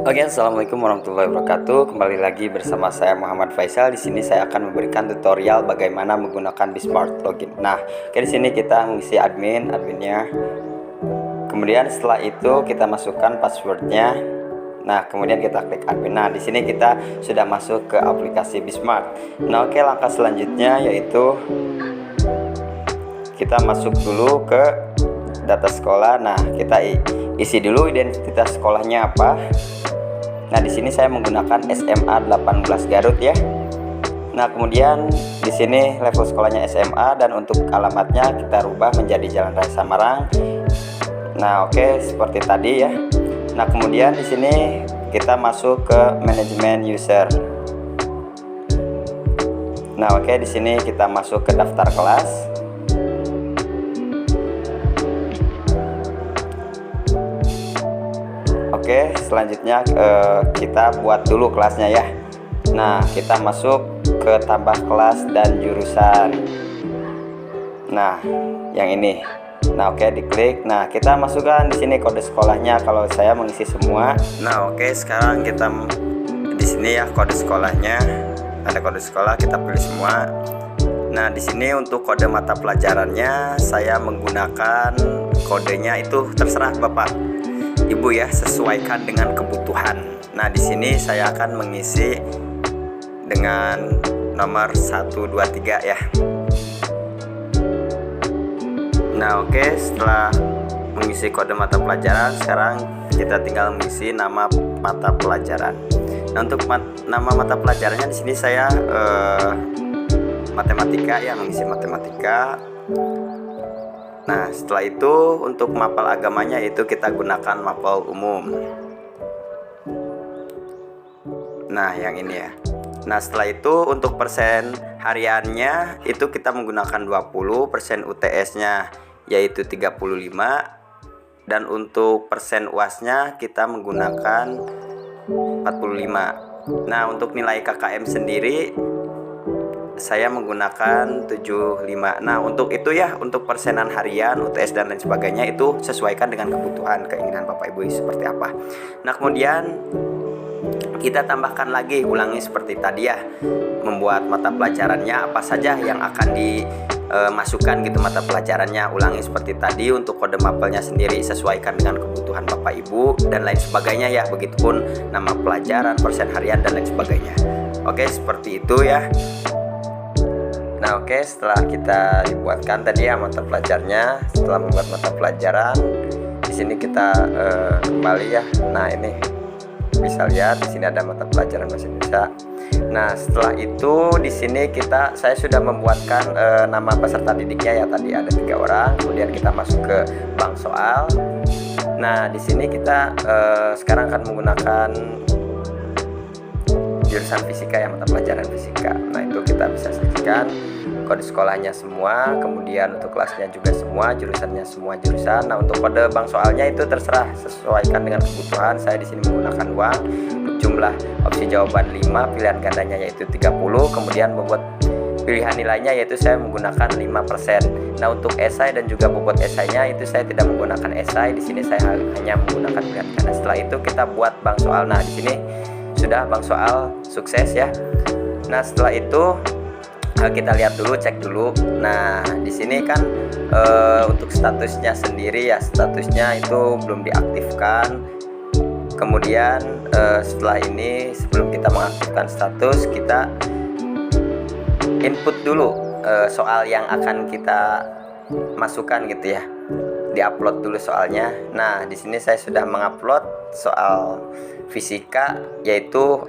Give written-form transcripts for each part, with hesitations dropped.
Oke, assalamualaikum warahmatullahi wabarakatuh. Kembali lagi bersama saya Muhammad Faisal. Di sini saya akan memberikan tutorial bagaimana menggunakan Bismart login. Nah, di sini kita mengisi adminnya. Kemudian setelah itu kita masukkan passwordnya. Nah, kemudian kita klik admin. Nah, di sini kita sudah masuk ke aplikasi Bismart. Nah, oke, langkah selanjutnya yaitu kita masuk dulu ke data sekolah. Nah, kita isi dulu identitas sekolahnya apa. Nah, di sini saya menggunakan SMA 18 Garut ya. Nah, kemudian di sini level sekolahnya SMA dan untuk alamatnya kita rubah menjadi Jalan Raya Samarang. Nah, oke, seperti tadi ya. Nah, kemudian di sini kita masuk ke manajemen user. Nah, oke, di sini kita masuk ke daftar kelas. Oke, selanjutnya kita buat dulu kelasnya ya. Nah, kita masuk ke tambah kelas dan jurusan. Nah, yang ini. Nah, oke, diklik. Nah, kita masukkan di sini kode sekolahnya. Kalau saya mengisi semua. Nah, oke, sekarang kita di sini ya kode sekolahnya. Ada kode sekolah, kita pilih semua. Nah, di sini untuk kode mata pelajarannya saya menggunakan kodenya itu terserah Bapak Ibu ya, sesuaikan dengan kebutuhan. Nah, di sini saya akan mengisi dengan nomor 123 ya. Nah, oke, setelah mengisi kode mata pelajaran, sekarang kita tinggal mengisi nama mata pelajaran. Nah, untuk nama mata pelajarannya di sini saya matematika ya, mengisi matematika. Nah, setelah itu untuk mapel agamanya itu kita gunakan mapel umum. Nah, yang ini ya. Nah, setelah itu untuk persen hariannya itu kita menggunakan 20, persen UTS-nya yaitu 35, dan untuk persen UAS-nya kita menggunakan 45. Nah, untuk nilai KKM sendiri saya menggunakan 75. Nah, untuk itu ya, untuk persenan harian, UTS dan lain sebagainya itu sesuaikan dengan kebutuhan keinginan Bapak Ibu seperti apa. Nah, kemudian kita tambahkan lagi, ulangi seperti tadi ya, membuat mata pelajarannya apa saja yang akan dimasukkan gitu mata pelajarannya, ulangi seperti tadi. Untuk kode mapelnya sendiri sesuaikan dengan kebutuhan Bapak Ibu dan lain sebagainya ya, begitupun nama pelajaran, persen harian dan lain sebagainya. Oke, seperti itu ya. Nah, oke, setelah kita dibuatkan tadi ya mata pelajarnya, setelah membuat mata pelajaran, di sini kita kembali ya. Nah, ini bisa lihat di sini ada mata pelajaran bahasa Indonesia. Nah, setelah itu di sini saya sudah membuatkan nama peserta didiknya ya, tadi ada 3 orang. Kemudian kita masuk ke bank soal. Nah, di sini kita sekarang akan menggunakan jurusan fisika ya, mata pelajaran fisika. Nah, itu kita bisa saksikan kode sekolahnya semua, kemudian untuk kelasnya juga semua, jurusannya semua jurusan. Nah, untuk kode bank soalnya itu terserah, sesuaikan dengan kebutuhan. Saya di sini menggunakan uang. Untuk jumlah opsi jawaban 5, pilihan gandanya yaitu 30, kemudian bobot pilihan nilainya yaitu saya menggunakan 5%. Nah, untuk esai dan juga bobot esainya itu saya tidak menggunakan esai. Di sini saya hanya menggunakan pilihan ganda. Setelah itu kita buat bank soal. Nah, di sini sudah bank soal sukses ya. Nah, setelah itu kita lihat dulu, cek dulu. Nah, di sini kan untuk statusnya sendiri ya, statusnya itu belum diaktifkan. Kemudian setelah ini, sebelum kita mengaktifkan status, kita input dulu soal yang akan kita masukkan gitu ya. Diupload dulu soalnya. Nah, di sini saya sudah mengupload soal fisika yaitu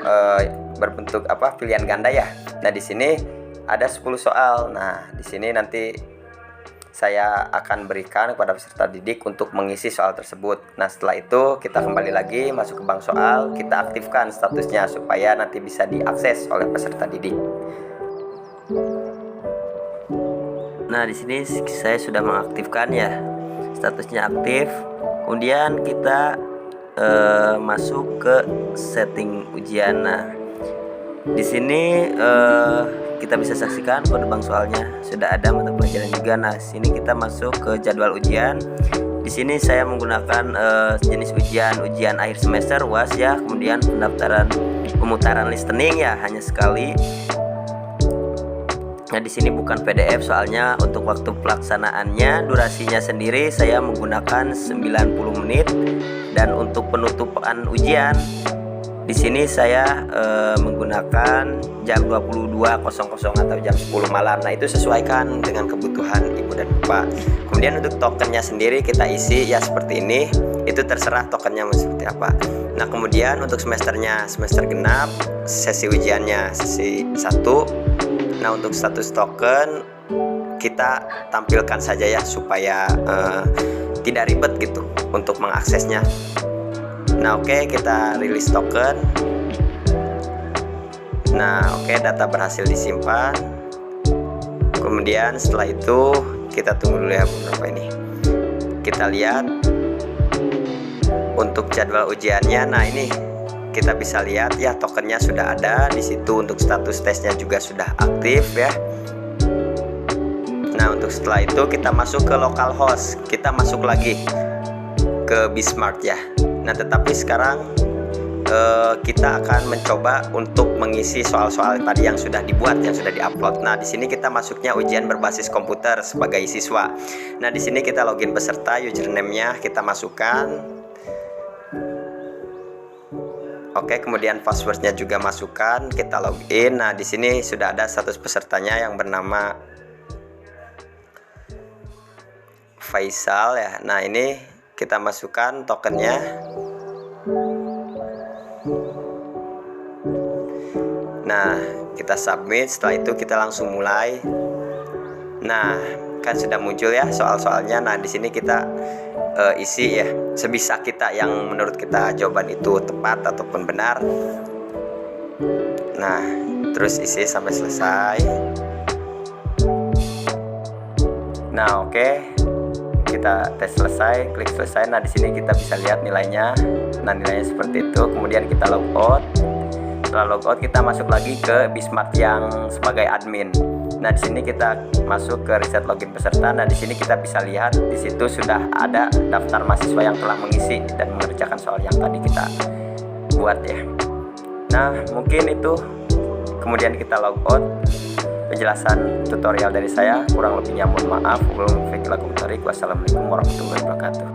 berbentuk pilihan ganda ya. Nah, di sini ada 10 soal. Nah, di sini nanti saya akan berikan kepada peserta didik untuk mengisi soal tersebut. Nah, setelah itu kita kembali lagi masuk ke bank soal, kita aktifkan statusnya supaya nanti bisa diakses oleh peserta didik. Nah, di sini saya sudah mengaktifkan ya, statusnya aktif. Kemudian kita masuk ke setting ujian. Nah, di sini kita bisa saksikan kode bank soalnya sudah ada, mata pelajaran juga. Nah, sini kita masuk ke jadwal ujian. Di sini saya menggunakan jenis ujian akhir semester UAS ya, kemudian pemutaran listening ya hanya sekali. Nah, di sini bukan PDF soalnya untuk waktu pelaksanaannya durasinya sendiri saya menggunakan 90 menit, dan untuk penutupan ujian di sini saya menggunakan jam 22.00 atau jam 10 malam. Nah, itu sesuaikan dengan kebutuhan ibu dan bapak. Kemudian untuk tokennya sendiri kita isi ya seperti ini. Itu terserah tokennya mau seperti apa. Nah, kemudian untuk semesternya, semester genap, sesi ujiannya sesi 1. Nah, untuk status token kita tampilkan saja ya supaya tidak ribet gitu untuk mengaksesnya. Nah, oke, kita rilis token. Nah, oke, data berhasil disimpan. Kemudian setelah itu kita tunggu dulu ya beberapa ini. Kita lihat untuk jadwal ujiannya. Nah, ini kita bisa lihat ya tokennya sudah ada di situ. Untuk status tesnya juga sudah aktif ya. Nah, untuk setelah itu kita masuk ke localhost. Kita masuk lagi ke Bismart ya. Nah, tetapi sekarang kita akan mencoba untuk mengisi soal-soal tadi yang sudah dibuat, yang sudah diupload. Nah, di sini kita masuknya ujian berbasis komputer sebagai siswa. Nah, di sini kita login peserta, username-nya kita masukkan. Oke, kemudian passwordnya juga masukkan, kita login. Nah, di sini sudah ada status pesertanya yang bernama Faisal ya. Nah, ini kita masukkan tokennya. Nah, kita submit. Setelah itu kita langsung mulai. Nah, kan sudah muncul ya soal-soalnya. Nah, di sini kita isi ya sebisa kita yang menurut kita jawaban itu tepat ataupun benar. Nah, terus isi sampai selesai. Nah, oke. Kita tes selesai, klik selesai. Nah, di sini kita bisa lihat nilainya. Nah, nilainya seperti itu. Kemudian kita logout. Setelah logout kita masuk lagi ke Bismart yang sebagai admin. Nah, di sini kita masuk ke reset login peserta. Nah, di sini kita bisa lihat di situ sudah ada daftar mahasiswa yang telah mengisi dan mengerjakan soal yang tadi kita buat ya. Nah, mungkin itu. Kemudian kita logout. Penjelasan tutorial dari saya kurang lebihnya mohon maaf. Wassalamualaikum warahmatullahi wabarakatuh.